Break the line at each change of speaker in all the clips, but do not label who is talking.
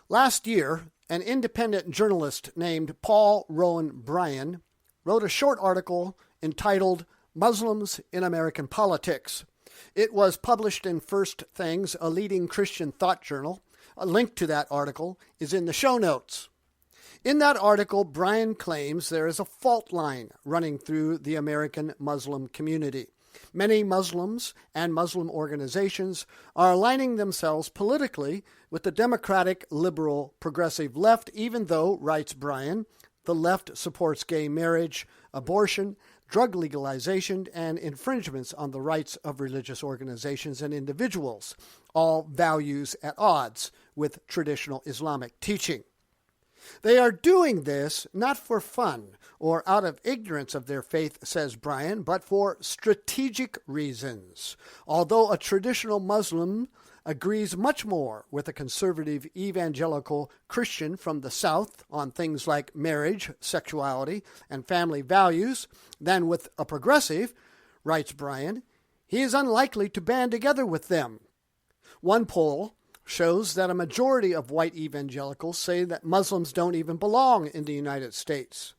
Last year, an independent journalist named Paul Rowan Bryan wrote a short article entitled Muslims in American Politics. It was published in First Things, a leading Christian thought journal. A link to that article is in the show notes. In that article, Bryan claims there is a fault line running through the American Muslim community. Many Muslims and Muslim organizations are aligning themselves politically with the Democratic, liberal, progressive left, even though, writes Bryan, the left supports gay marriage, abortion, drug legalization, and infringements on the rights of religious organizations and individuals, all values at odds with traditional Islamic teaching. They are doing this not for fun or out of ignorance of their faith, says Bryan, but for strategic reasons. Although a traditional Muslim agrees much more with a conservative evangelical Christian from the South on things like marriage, sexuality, and family values than with a progressive, writes Bryan, he is unlikely to band together with them. One poll shows that a majority of white evangelicals say that Muslims don't even belong in the United States.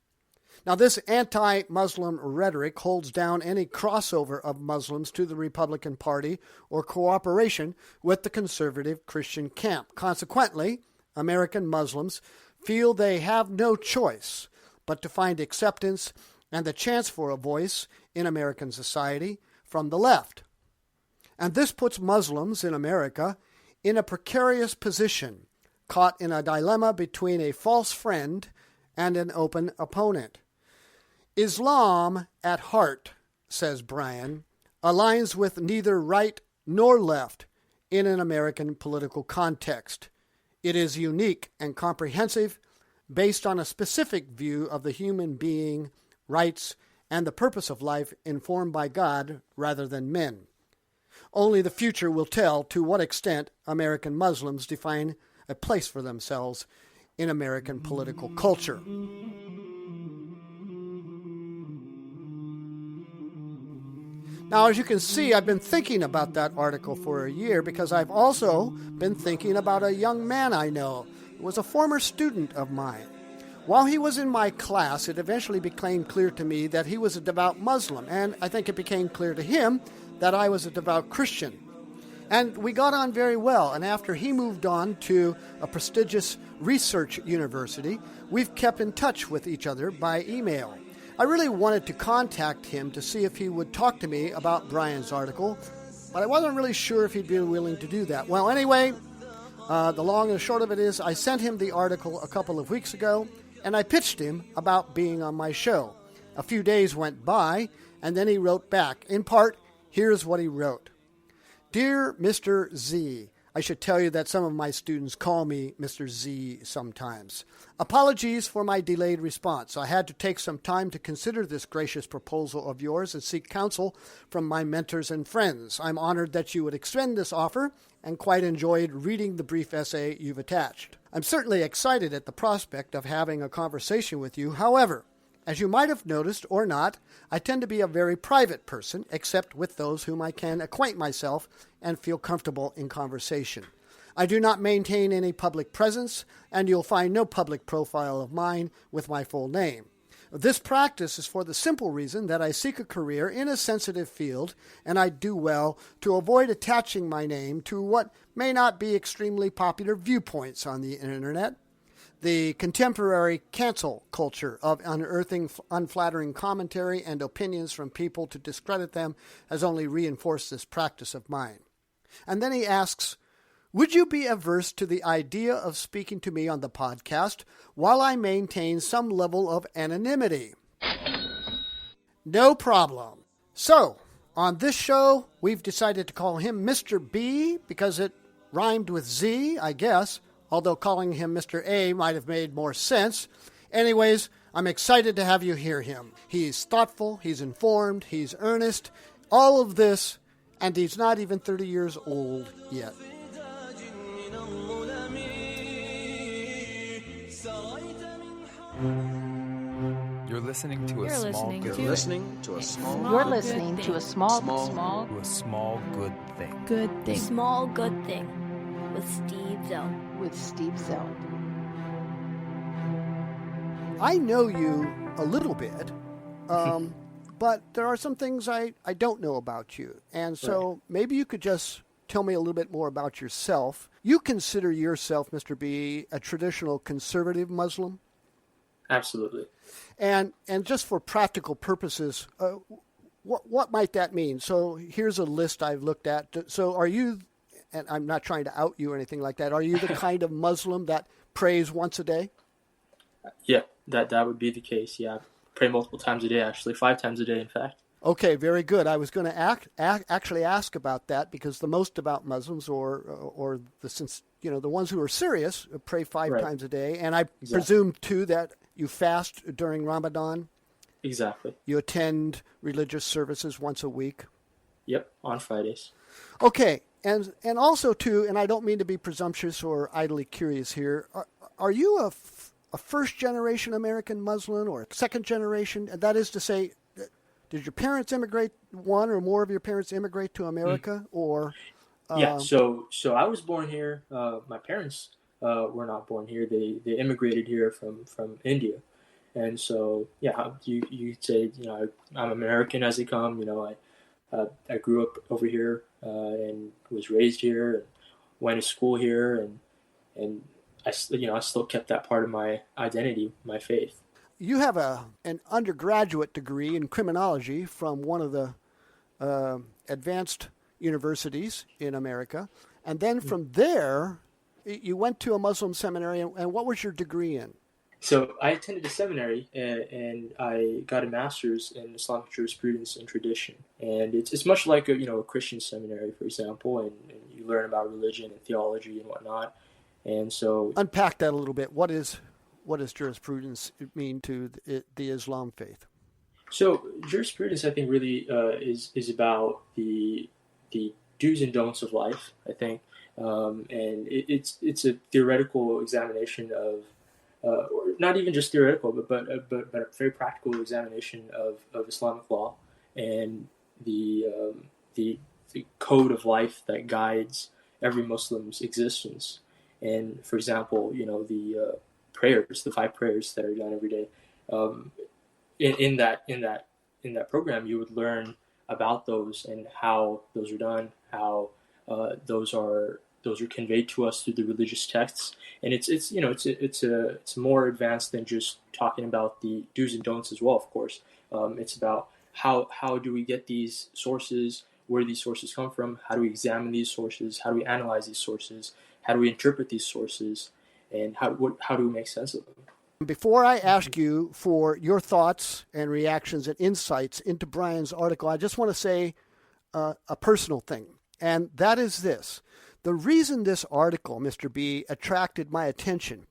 Now, this anti-Muslim rhetoric holds down any crossover of Muslims to the Republican Party or cooperation with the conservative Christian camp. Consequently, American Muslims feel they have no choice but to find acceptance and the chance for a voice in American society from the left. And this puts Muslims in America in a precarious position, caught in a dilemma between a false friend and an open opponent. Islam, at heart, says Bryan, aligns with neither right nor left in an American political context. It is unique and comprehensive, based on a specific view of the human being, rights, and the purpose of life informed by God rather than men. Only the future will tell to what extent American Muslims define a place for themselves in American political culture. Now, as you can see, I've been thinking about that article for a year because I've also been thinking about a young man I know who was a former student of mine. While he was in my class, it eventually became clear to me that he was a devout Muslim, and I think it became clear to him that I was a devout Christian. And we got on very well, and after he moved on to a prestigious research university, we've kept in touch with each other by email. I really wanted to contact him to see if he would talk to me about Bryan's article, but I wasn't really sure if he'd be willing to do that. Well, anyway, the long and the short of it is I sent him the article a couple of weeks ago, and I pitched him about being on my show. A few days went by, and then he wrote back. In part, here's what he wrote. Dear Mr. Z, I should tell you that some of my students call me Mr. Z sometimes. Apologies for my delayed response. I had to take some time to consider this gracious proposal of yours and seek counsel from my mentors and friends. I'm honored that you would extend this offer and quite enjoyed reading the brief essay you've attached. I'm certainly excited at the prospect of having a conversation with you. However, as you might have noticed or not, I tend to be a very private person, except with those whom I can acquaint myself and feel comfortable in conversation. I do not maintain any public presence, and you'll find no public profile of mine with my full name. This practice is for the simple reason that I seek a career in a sensitive field, and I do well to avoid attaching my name to what may not be extremely popular viewpoints on the internet. The contemporary cancel culture of unearthing unflattering commentary and opinions from people to discredit them has only reinforced this practice of mine. And then he asks, would you be averse to the idea of speaking to me on the podcast while I maintain some level of anonymity? No problem. So, on this show, we've decided to call him Mr. B because it rhymed with Z, I guess, although calling him Mr. A might have made more sense. Anyways, I'm excited to have you hear him. He's thoughtful, he's informed, he's earnest, all of this, and he's not even 30 years old yet.
You're listening to a small good thing.
You're listening to a small
small good thing.
Good thing.
Small good thing with stevezelt.
with stevezelt.
I know you a little bit, but there are some things I don't know about you. And so maybe you could just tell me a little bit more about yourself. You consider yourself, Mr. B, a traditional conservative Muslim?
Absolutely.
And just for practical purposes, what might that mean? So here's a list I've looked at. So are you, and I'm not trying to out you or anything like that, are you the kind of Muslim that prays once a day?
Yeah, that would be the case. Yeah, I pray multiple times a day, actually, 5 times a day, in fact.
Okay, very good. I was going to actually ask about that because the most devout Muslims, or the ones who are serious, pray 5 times a day, and I presume too that you fast during Ramadan.
Exactly.
You attend religious services once a week.
Yep, on Fridays.
Okay, and also too, and I don't mean to be presumptuous or idly curious here. Are you a first generation American Muslim or a second generation? And that is to say, did your parents immigrate? One or more of your parents immigrate to America, or?
Yeah. So I was born here. My parents were not born here. They immigrated here from India, and so yeah, you say I'm American as they come. I grew up over here and was raised here and went to school here, and I still kept that part of my identity, my faith.
You have an undergraduate degree in criminology from one of the advanced universities in America. And then from there, you went to a Muslim seminary. And what was your degree in?
So I attended a seminary and I got a master's in Islamic jurisprudence and tradition. And it's much like a Christian seminary, for example, and you learn about religion and theology and whatnot. And so
unpack that a little bit. What does jurisprudence mean to the Islam faith?
So jurisprudence, I think, really is about the do's and don'ts of life, I think, and it's a theoretical examination of, or not even just theoretical, but a very practical examination of Islamic law and the code of life that guides every Muslim's existence. And for example, the prayers, the 5 prayers that are done every day. In that program, you would learn about those and how those are done, how those are conveyed to us through the religious texts. And it's more advanced than just talking about the do's and don'ts as well. Of course, it's about how do we get these sources, where these sources come from, how do we examine these sources, how do we analyze these sources, how do we interpret these sources, and how do we make sense of them?
Before I ask you for your thoughts and reactions and insights into Brian's article, I just want to say a personal thing, and that is this. The reason this article, Mr. B, attracted my attention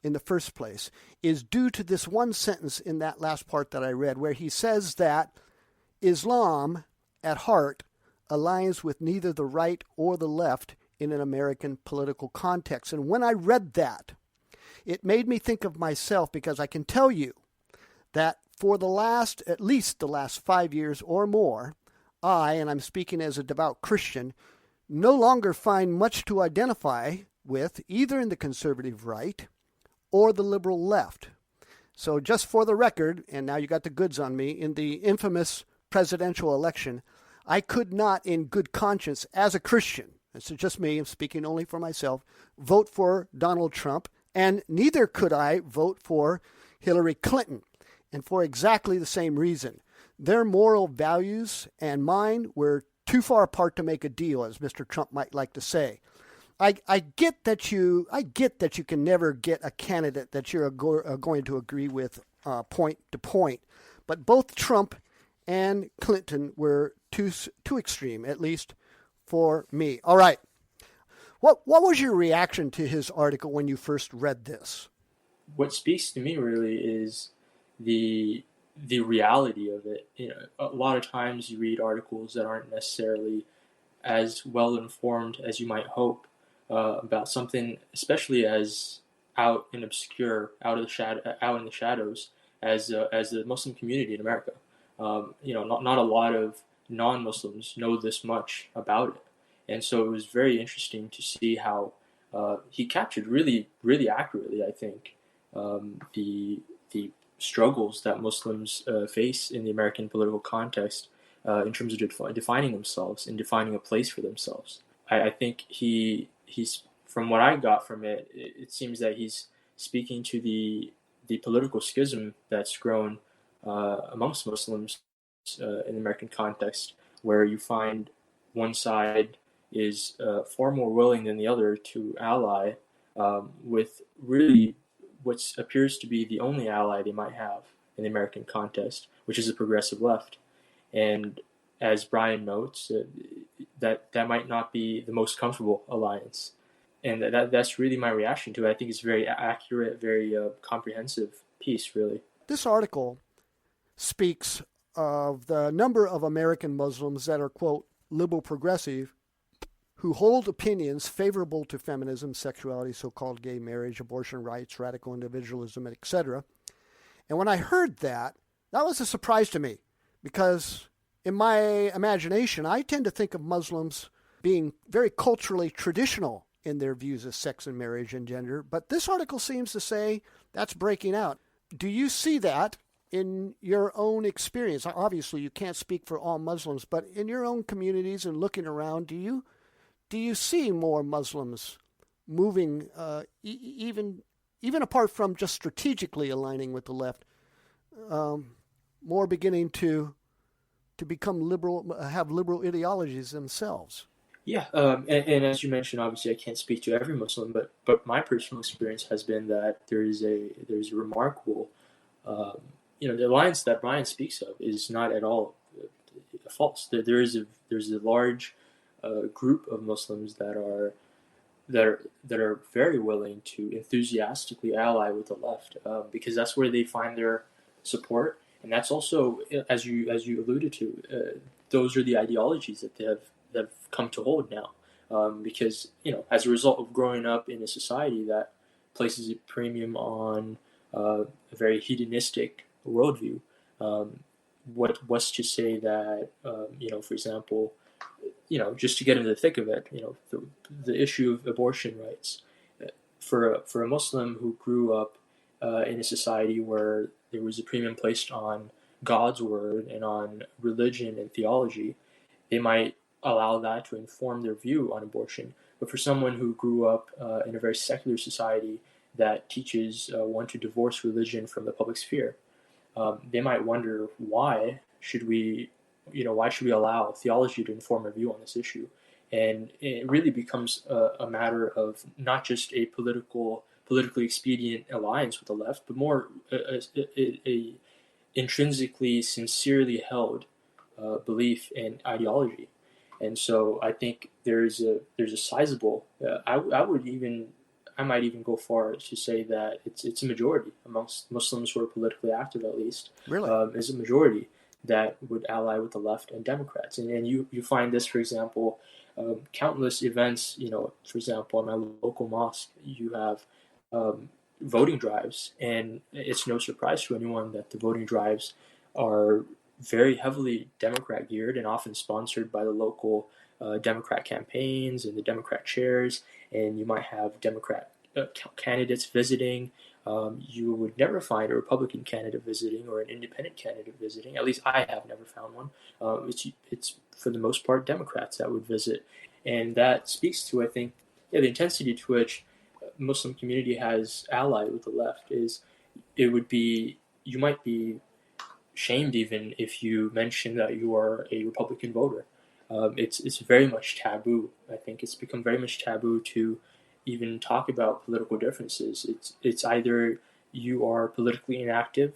in the first place is due to this one sentence in that last part that I read, where he says that Islam, at heart, aligns with neither the right or the left in an American political context. And when I read that, it made me think of myself, because I can tell you that for at least the last 5 years or more, and I'm speaking as a devout Christian, no longer find much to identify with either in the conservative right or the liberal left. So just for the record, and now you got the goods on me, in the infamous presidential election, I could not in good conscience as a Christian, this is just me, I'm speaking only for myself, vote for Donald Trump, and neither could I vote for Hillary Clinton, and for exactly the same reason. Their moral values and mine were too far apart to make a deal, as Mr. Trump might like to say. I get that you can never get a candidate that you're going to agree with point to point, but both Trump and Clinton were too extreme, at least for me. All right. What was your reaction to his article when you first read this?
What speaks to me really is the reality of it. A lot of times you read articles that aren't necessarily as well informed as you might hope about something, especially as out in the shadows as the Muslim community in America. Not a lot of non-Muslims know this much about it. And so it was very interesting to see how he captured really, really accurately, I think, the struggles that Muslims face in the American political context in terms of defining themselves and defining a place for themselves. I think he's from what I got from it, it seems that he's speaking to the political schism that's grown amongst Muslims in the American context, where you find one side is far more willing than the other to ally with really what appears to be the only ally they might have in the American context, which is the progressive left. And as Brian notes, that might not be the most comfortable alliance. And that's really my reaction to it. I think it's very accurate, very comprehensive piece, really.
This article speaks of the number of American Muslims that are, quote, liberal progressive, who hold opinions favorable to feminism, sexuality, so-called gay marriage, abortion rights, radical individualism, etc. And when I heard that, that was a surprise to me, because in my imagination, I tend to think of Muslims being very culturally traditional in their views of sex and marriage and gender. But this article seems to say that's breaking out. Do you see that in your own experience? Obviously, you can't speak for all Muslims, but in your own communities and looking around, do you see more Muslims moving, even apart from just strategically aligning with the left, more beginning to become liberal, have liberal ideologies themselves?
Yeah, and as you mentioned, obviously I can't speak to every Muslim, but my personal experience has been that there's a remarkable, the alliance that Brian speaks of is not at all false. There's a large group of Muslims that are very willing to enthusiastically ally with the left, because that's where they find their support, and that's also, as you alluded to, those are the ideologies that they've come to hold now, because as a result of growing up in a society that places a premium on a very hedonistic worldview. What's to say that for example, just to get into the thick of it, the issue of abortion rights for a Muslim who grew up in a society where there was a premium placed on God's word and on religion and theology, they might allow that to inform their view on abortion. But for someone who grew up in a very secular society that teaches one to divorce religion from the public sphere, they might wonder, why should we allow theology to inform our view on this issue? And it really becomes a matter of not just a politically expedient alliance with the left, but more a intrinsically, sincerely held belief and ideology. And so I think there's a sizable. I might even go far to say that it's a majority amongst Muslims who are politically active, at least.
Really,
is a majority that would ally with the left and Democrats. And you find this, for example, countless events. For example, in my local mosque, you have voting drives, and it's no surprise to anyone that the voting drives are very heavily Democrat geared and often sponsored by the local Democrat campaigns and the Democrat chairs. And you might have Democrat candidates visiting. You would never find a Republican candidate visiting or an independent candidate visiting. At least I have never found one. It's for the most part Democrats that would visit, and that speaks to, I think, the intensity to which Muslim community has allied with the left. You might be shamed even if you mention that you are a Republican voter. It's very much taboo. I think it's become very much taboo to even talk about political differences. It's either you are politically inactive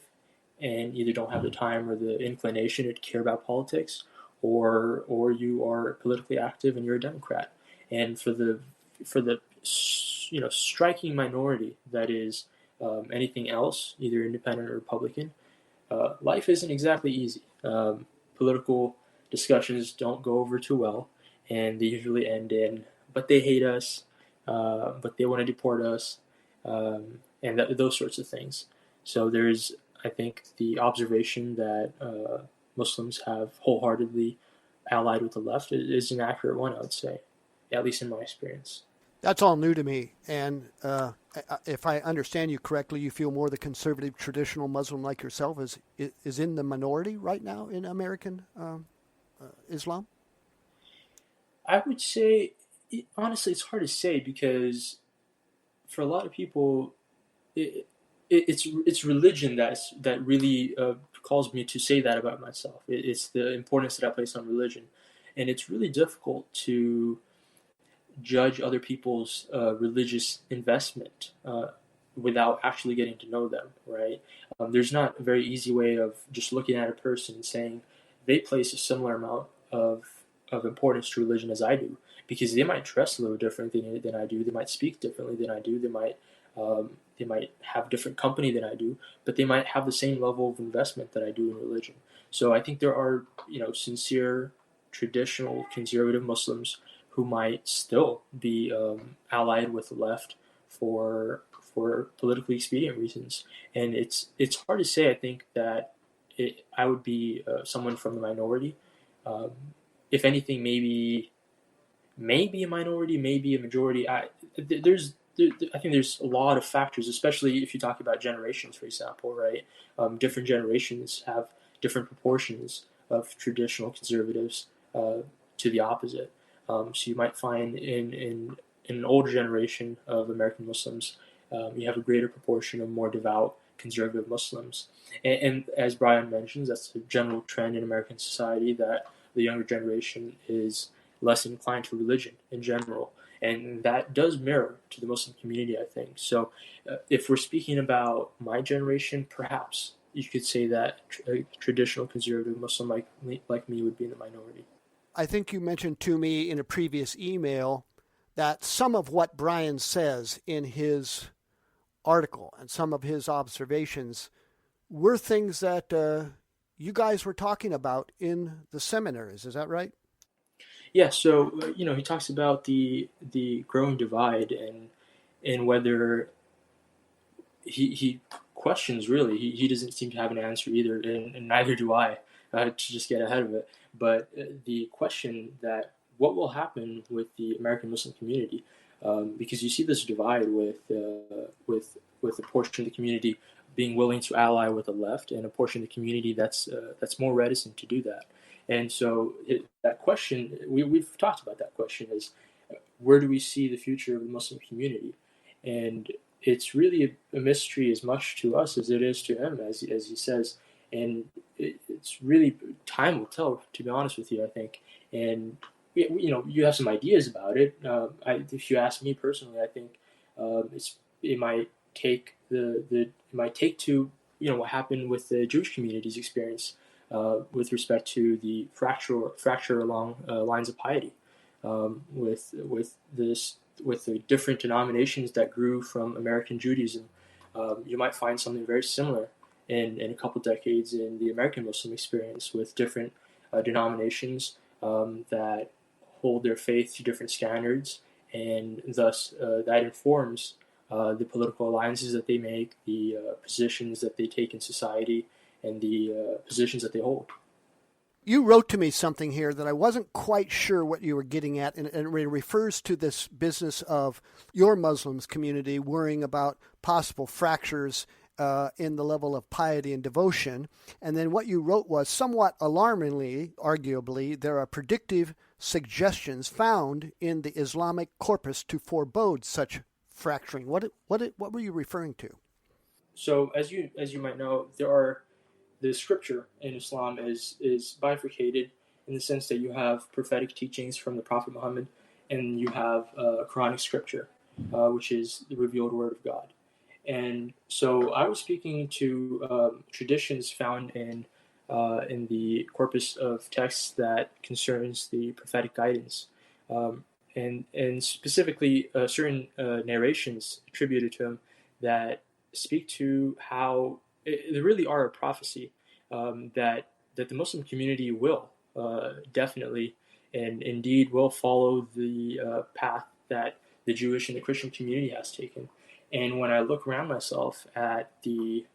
and either don't have the time or the inclination to care about politics, or you are politically active and you're a Democrat. And for the striking minority that is anything else, either independent or Republican, life isn't exactly easy. Political discussions don't go over too well, and they usually end in, but they hate us, but they want to deport us, and those sorts of things. So there's, I think, the observation that Muslims have wholeheartedly allied with the left is an accurate one, I would say, at least in my experience.
That's all new to me. And if I understand you correctly, you feel more the conservative, traditional Muslim like yourself is in the minority right now in American Islam?
I would say, honestly, it's hard to say because for a lot of people, it's religion that really calls me to say that about myself. It's the importance that I place on religion, and it's really difficult to judge other people's religious investment without actually getting to know them, right? There's not a very easy way of just looking at a person and saying they place a similar amount of importance to religion as I do, because they might dress a little different than I do. They might speak differently than I do. They might have different company than I do, but they might have the same level of investment that I do in religion. So I think there are, sincere, traditional, conservative Muslims who might still be allied with the left for politically expedient reasons, and it's hard to say. I think that I would be someone from the minority. Um, if anything, maybe a minority, maybe a majority. I think there's a lot of factors, especially if you talk about generations, for example, right? Different generations have different proportions of traditional conservatives to the opposite. So you might find in an older generation of American Muslims, you have a greater proportion of more devout conservative Muslims. And as Brian mentions, that's a general trend in American society, that the younger generation is less inclined to religion in general. And that does mirror to the Muslim community, I think. So if we're speaking about my generation, perhaps you could say that a traditional conservative Muslim like me would be in the minority.
I think you mentioned to me in a previous email that some of what Brian says in his article and some of his observations were things that you guys were talking about in the seminaries. Is that right?
Yeah, so he talks about the growing divide, and whether he questions, really. He doesn't seem to have an answer either, and neither do I, to just get ahead of it. But the question that what will happen with the American Muslim community, because you see this divide with a portion of the community being willing to ally with the left, and a portion of the community that's more reticent to do that. And so that question, we've talked about that question, is where do we see the future of the Muslim community? And it's really a mystery as much to us as it is to him, as he says. And it's really, time will tell, to be honest with you, I think. And, you have some ideas about it. If you ask me personally, I think it might take it might take to, what happened with the Jewish community's experience with respect to the fracture along lines of piety, with the different denominations that grew from American Judaism. You might find something very similar in a couple decades in the American Muslim experience, with different denominations that hold their faith to different standards, and thus that informs the political alliances that they make, the positions that they take in society, and the positions that they hold.
You wrote to me something here that I wasn't quite sure what you were getting at, and it refers to this business of your Muslims community worrying about possible fractures in the level of piety and devotion. And then what you wrote was, somewhat alarmingly, arguably, there are predictive suggestions found in the Islamic corpus to forebode such fracturing. What were you referring to?
So, as you might know, the scripture in Islam is bifurcated in the sense that you have prophetic teachings from the Prophet Muhammad, and you have Quranic scripture, which is the revealed word of God. And so I was speaking to traditions found in the corpus of texts that concerns the prophetic guidance, and specifically certain narrations attributed to him that speak to how they really are a prophecy, that the Muslim community will definitely and indeed will follow the path that the Jewish and the Christian community has taken. And when I look around myself at the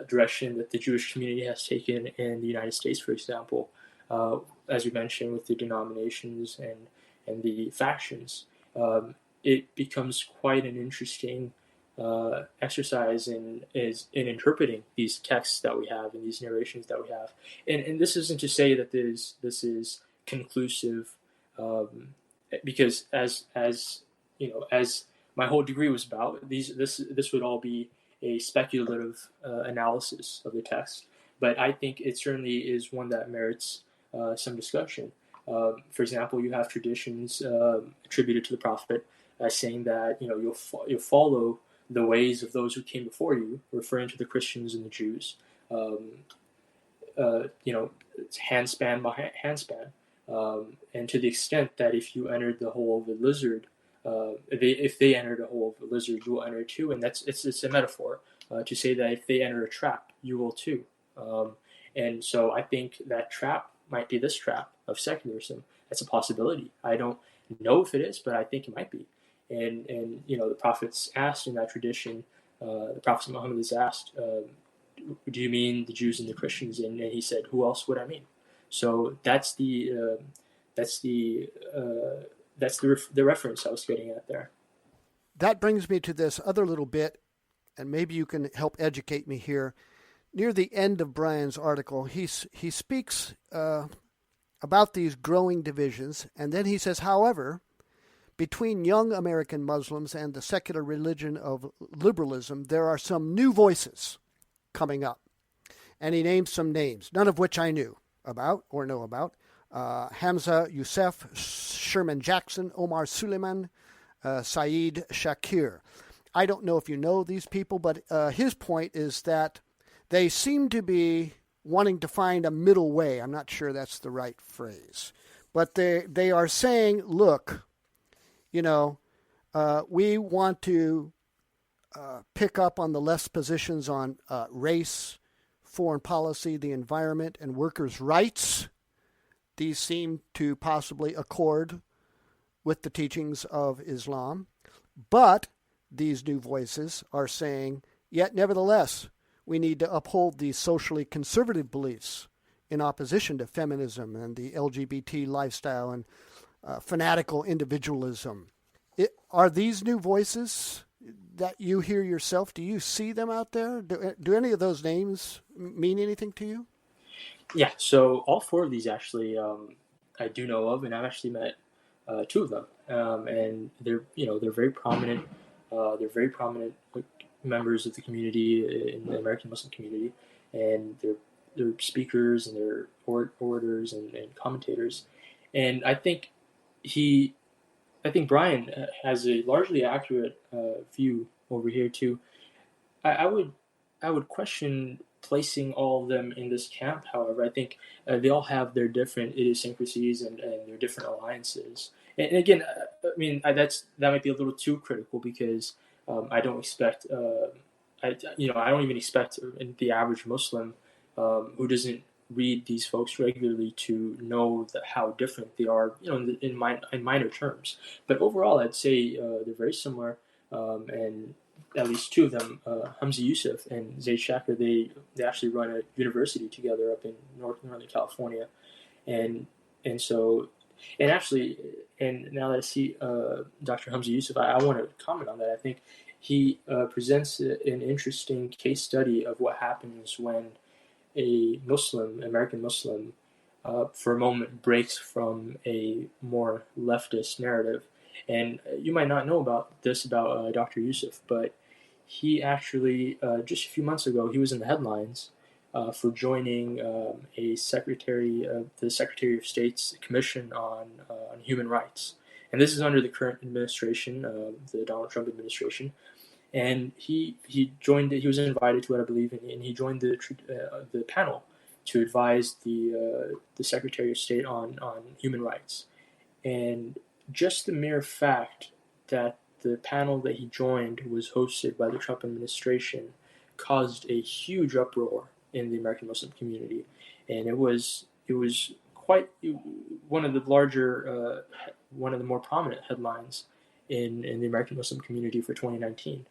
direction that the Jewish community has taken in the United States, for example, as we mentioned, with the denominations and the factions, it becomes quite an interesting exercise in interpreting these texts that we have and these narrations that we have. And this isn't to say that this is conclusive, because as you know, as my whole degree was about, this would all be a speculative analysis of the text. But I think it certainly is one that merits some discussion. For example, you have traditions attributed to the prophet saying that you'll follow the ways of those who came before you, referring to the Christians and the Jews. It's handspan by handspan, and to the extent that if you entered the hole of a lizard, if they entered a hole of a lizard, you will enter too, and it's a metaphor to say that if they enter a trap, you will too. And so I think that trap might be this trap of secularism. That's a possibility. I don't know if it is, but I think it might be. And the prophets asked in that tradition, the prophet Muhammad is asked, do you mean the Jews and the Christians? And he said, who else would I mean? So that's the reference I was getting at there.
That brings me to this other little bit, and maybe you can help educate me here. Near the end of Brian's article, he speaks about these growing divisions, and then he says, however, between young American Muslims and the secular religion of liberalism, there are some new voices coming up. And he names some names, none of which I knew about or know about. Hamza Youssef, Sherman Jackson, Omar Suleiman, Saeed Shakir. I don't know if you know these people, but his point is that they seem to be wanting to find a middle way. I'm not sure that's the right phrase. But they are saying, look, we want to pick up on the left positions on race, foreign policy, the environment, and workers' rights. These seem to possibly accord with the teachings of Islam. But these new voices are saying, yet nevertheless, we need to uphold these socially conservative beliefs in opposition to feminism and the LGBT lifestyle and fanatical individualism. Are these new voices that you hear yourself, do you see them out there? Do any of those names mean anything to you?
Yeah, so all four of these actually I do know of, and I've actually met two of them, and they're very prominent. They're very prominent members of the community in the American Muslim community, and they're speakers and they're orators and commentators, and I think Brian has a largely accurate view over here too. I would question placing all of them in this camp. However, I think they all have their different idiosyncrasies and their different alliances. And again, that might be a little too critical because I don't expect I don't even expect the average Muslim who doesn't read these folks regularly to know how different they are, in minor terms. But overall, I'd say they're very similar, and at least two of them, Hamza Youssef and Zaid Shakir, they actually run a university together up in Northern California, and now that I see Dr. Hamza Youssef, I want to comment on that. I think he presents an interesting case study of what happens when a Muslim, American Muslim, for a moment breaks from a more leftist narrative. And you might not know about Dr. Youssef, but he actually, just a few months ago, he was in the headlines for joining the Secretary of State's Commission on Human Rights. And this is under the current administration, the Donald Trump administration. And he joined. He was invited to it, I believe, and he joined the panel to advise the Secretary of State on human rights. And just the mere fact that the panel that he joined was hosted by the Trump administration caused a huge uproar in the American Muslim community, and it was quite one of the more prominent headlines in the American Muslim community for 2019.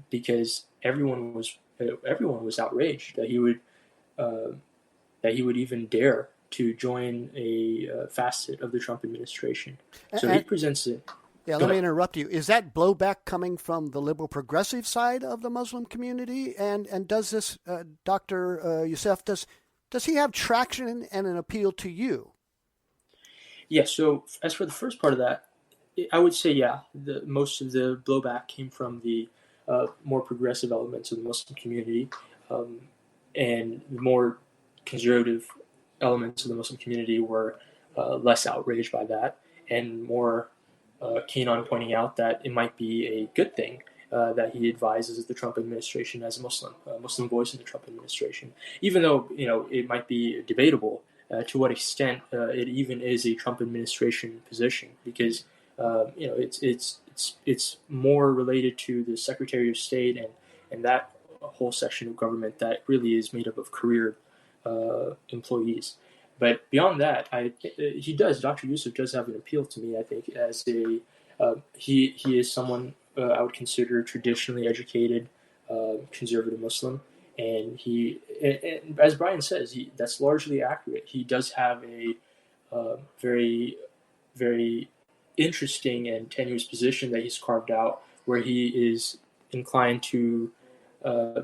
Because everyone was outraged that he would even dare to join a facet of the Trump administration. So he presents it.
Yeah,
Go
let me
ahead.
interrupt you. Is that blowback coming from the liberal progressive side of the Muslim community? And does this Dr. Youssef, does he have traction and an appeal to you?
Yeah. So as for the first part of that, I would say most of the blowback came from the more progressive elements of the Muslim community, um, and the more conservative elements of the Muslim community were less outraged by that and more keen on pointing out that it might be a good thing that he advises the Trump administration as a Muslim voice in the Trump administration, even though it might be debatable to what extent it even is a Trump administration position, because it's more related to the Secretary of State and that whole section of government that really is made up of career employees. But beyond that, Dr. Yusuf does have an appeal to me. I think as he is someone I would consider traditionally educated, conservative Muslim, and and as Brian says, that's largely accurate. He does have a very very interesting and tenuous position that he's carved out, where he is inclined to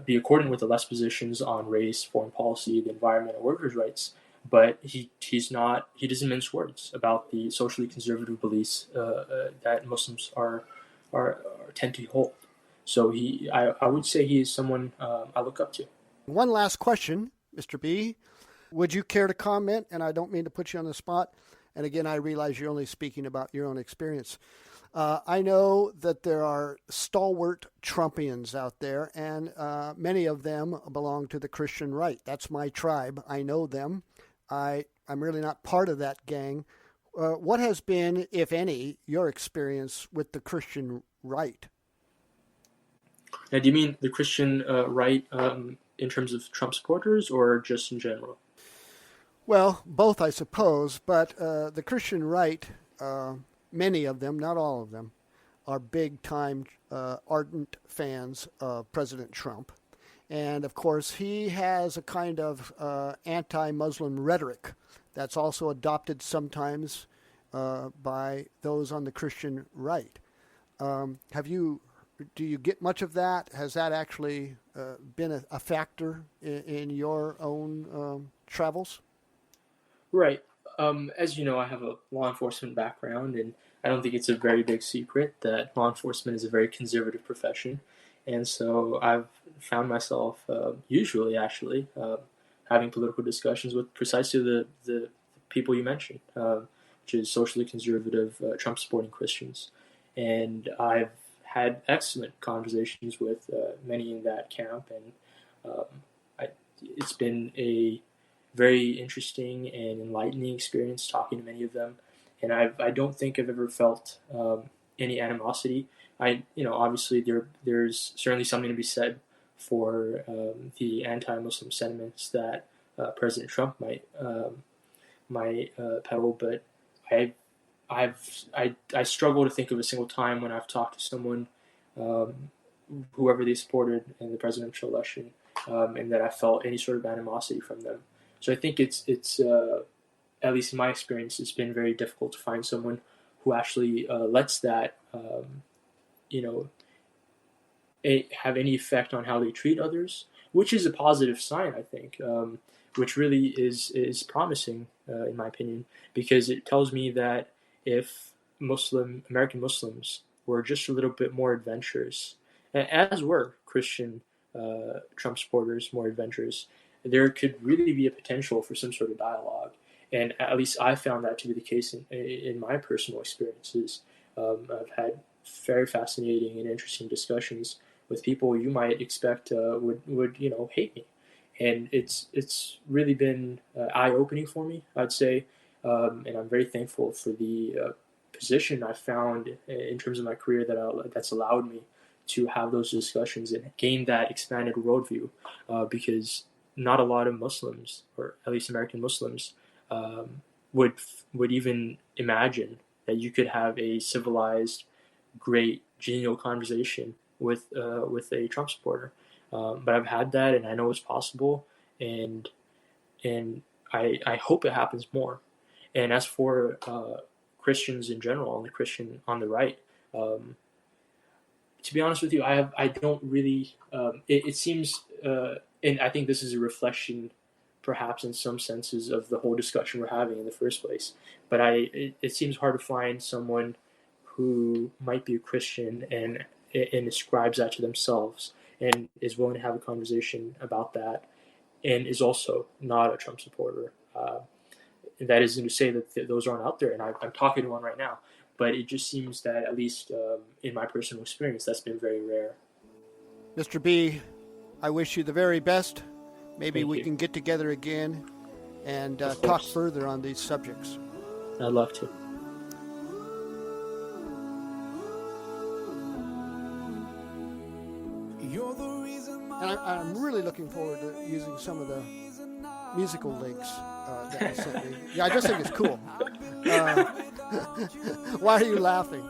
be accordant with the left positions on race, foreign policy, the environment, and workers' rights. But he doesn't mince words about the socially conservative beliefs that Muslims are tend to hold. So I would say he is someone I look up to.
One last question, Mr. B. Would you care to comment? And I don't mean to put you on the spot. And again, I realize you're only speaking about your own experience. I know that there are stalwart Trumpians out there, and many of them belong to the Christian right. That's my tribe. I know them. I'm really not part of that gang. What has been, if any, your experience with the Christian right?
Now, do you mean the Christian right in terms of Trump supporters, or just in general?
Well, both, I suppose, but the Christian right, many of them, not all of them, are big-time ardent fans of President Trump. And, of course, he has a kind of anti-Muslim rhetoric that's also adopted sometimes by those on the Christian right. Do you get much of that? Has that actually been a factor in your own travels?
Right. As you know, I have a law enforcement background, and I don't think it's a very big secret that law enforcement is a very conservative profession. And so I've found myself usually, actually, having political discussions with precisely the people you mentioned, which is socially conservative, Trump supporting Christians. And I've had excellent conversations with many in that camp, and um, it's been a very interesting and enlightening experience talking to many of them. And I don't think I've ever felt any animosity. Obviously there's certainly something to be said for the anti-Muslim sentiments that President Trump might peddle, but I I struggle to think of a single time when I've talked to someone, um, whoever they supported in the presidential election, and that I felt any sort of animosity from them. So I think it's at least in my experience, it's been very difficult to find someone who actually lets that you know have any effect on how they treat others, which is a positive sign, I think, which really is promising, in my opinion, because it tells me that if American Muslims were just a little bit more adventurous, as were Christian Trump supporters more adventurous, there could really be a potential for some sort of dialogue. And at least I found that to be the case in my personal experiences. I've had very fascinating and interesting discussions with people you might expect would hate me, and it's really been eye opening for me, I'd say, and I'm very thankful for the position I found in terms of my career that's allowed me to have those discussions and gain that expanded worldview, because not a lot of Muslims, or at least American Muslims, um, would would even imagine that you could have a civilized, great, genial conversation with a Trump supporter. But I've had that, and I know it's possible, and I hope it happens more. And as for Christians in general, and the Christian on the right, To be honest with you, I don't really. It seems, and I think this is a reflection, perhaps in some senses, of the whole discussion we're having in the first place. But it seems hard to find someone who might be a Christian and ascribes that to themselves and is willing to have a conversation about that, and is also not a Trump supporter. That isn't to say that those aren't out there, and I'm talking to one right now. But it just seems that, at least in my personal experience, that's been very rare.
Mr. B, I wish you the very best. Maybe
Thank
we
you.
can get together again and talk further on these subjects.
I'd love to.
And I'm really looking forward to using some of the musical links that you sent me. Yeah, I just think it's cool. Why are you laughing?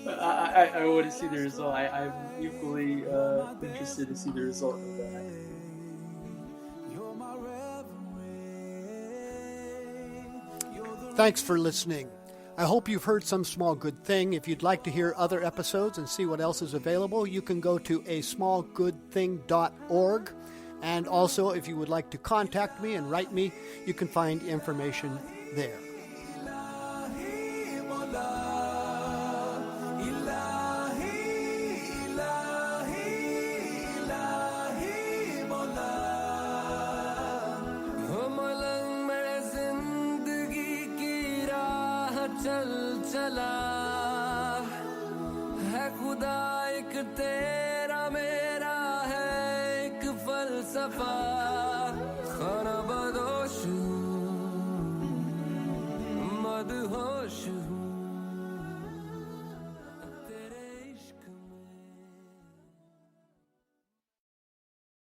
I want to see the result. I'm equally interested to see the result of that.
Thanks for listening. I hope you've heard some small good thing. If you'd like to hear other episodes and see what else is available, you can go to asmallgoodthing.org. And also, if you would like to contact me and write me, you can find information there.
चल चला है खुदा एक तेरा मेरा है एक फलसफा